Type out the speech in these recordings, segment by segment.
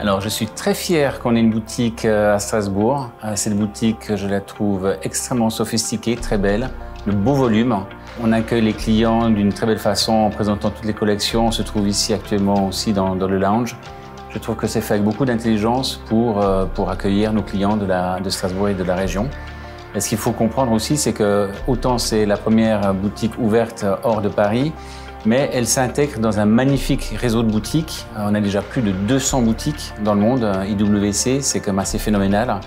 Alors, je suis très fier qu'on ait une boutique à Strasbourg. Cette boutique, je la trouve extrêmement sophistiquée, très belle, de beaux volumes. On accueille les clients d'une très belle façon en présentant toutes les collections. On se trouve ici actuellement aussi dans le lounge. Je trouve que c'est fait avec beaucoup d'intelligence pour accueillir nos clients de Strasbourg et de la région. Et ce qu'il faut comprendre aussi, c'est que autant c'est la première boutique ouverte hors de Paris, mais elle s'intègre dans un magnifique réseau de boutiques. On a déjà plus de 200 boutiques dans le monde. IWC, c'est quand même assez phénoménal,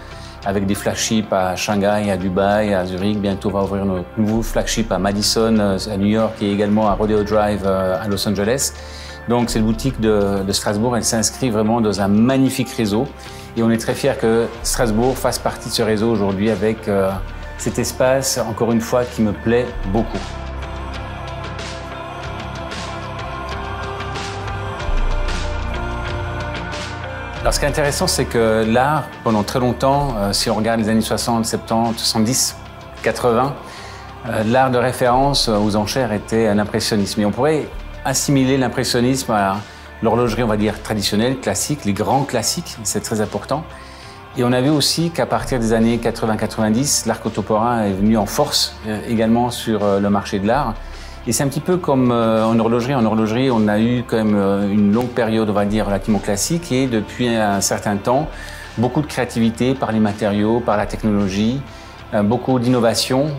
avec des flagships à Shanghai, à Dubaï, à Zurich. Bientôt, on va ouvrir notre nouveau flagship à Madison, à New York et également à Rodeo Drive à Los Angeles. Donc, cette boutique de Strasbourg, elle s'inscrit vraiment dans un magnifique réseau. Et on est très fiers que Strasbourg fasse partie de ce réseau aujourd'hui avec cet espace, encore une fois, qui me plaît beaucoup. Alors, ce qui est intéressant, c'est que l'art, pendant très longtemps, si on regarde les années 60, 70, 70, 80, l'art de référence aux enchères était l'impressionnisme. Et on pourrait assimiler l'impressionnisme à l'horlogerie, on va dire, traditionnelle, classique, les grands classiques, c'est très important. Et on a vu aussi qu'à partir des années 80-90, l'art contemporain est venu en force également sur le marché de l'art. Et c'est un petit peu comme en horlogerie. En horlogerie, on a eu quand même une longue période, on va dire, relativement classique. Et depuis un certain temps, beaucoup de créativité par les matériaux, par la technologie, beaucoup d'innovation.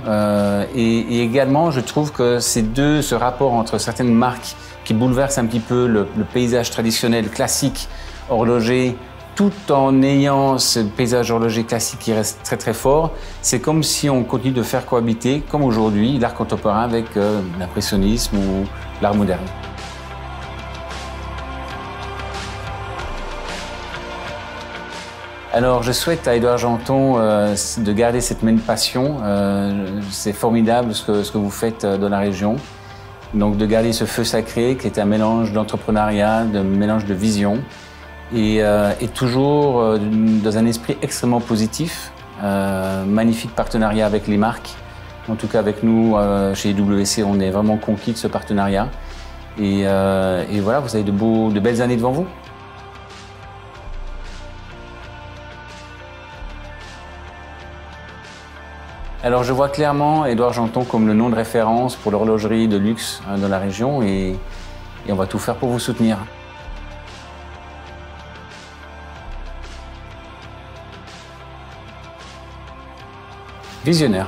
Et également, je trouve que ce rapport entre certaines marques qui bouleversent un petit peu le paysage traditionnel, classique, horloger, tout en ayant ce paysage horloger classique qui reste très très fort, c'est comme si on continue de faire cohabiter, comme aujourd'hui, l'art contemporain avec l'impressionnisme ou l'art moderne. Alors, je souhaite à Édouard Janton de garder cette même passion. C'est formidable ce que vous faites dans la région. Donc, de garder ce feu sacré qui est un mélange d'entrepreneuriat, de mélange de vision. Et toujours dans un esprit extrêmement positif, magnifique partenariat avec les marques. En tout cas avec nous, chez IWC, on est vraiment conquis de ce partenariat. Et voilà, vous avez de belles années devant vous. Alors je vois clairement Édouard Janton comme le nom de référence pour l'horlogerie de luxe dans la région et on va tout faire pour vous soutenir. Visionnaire.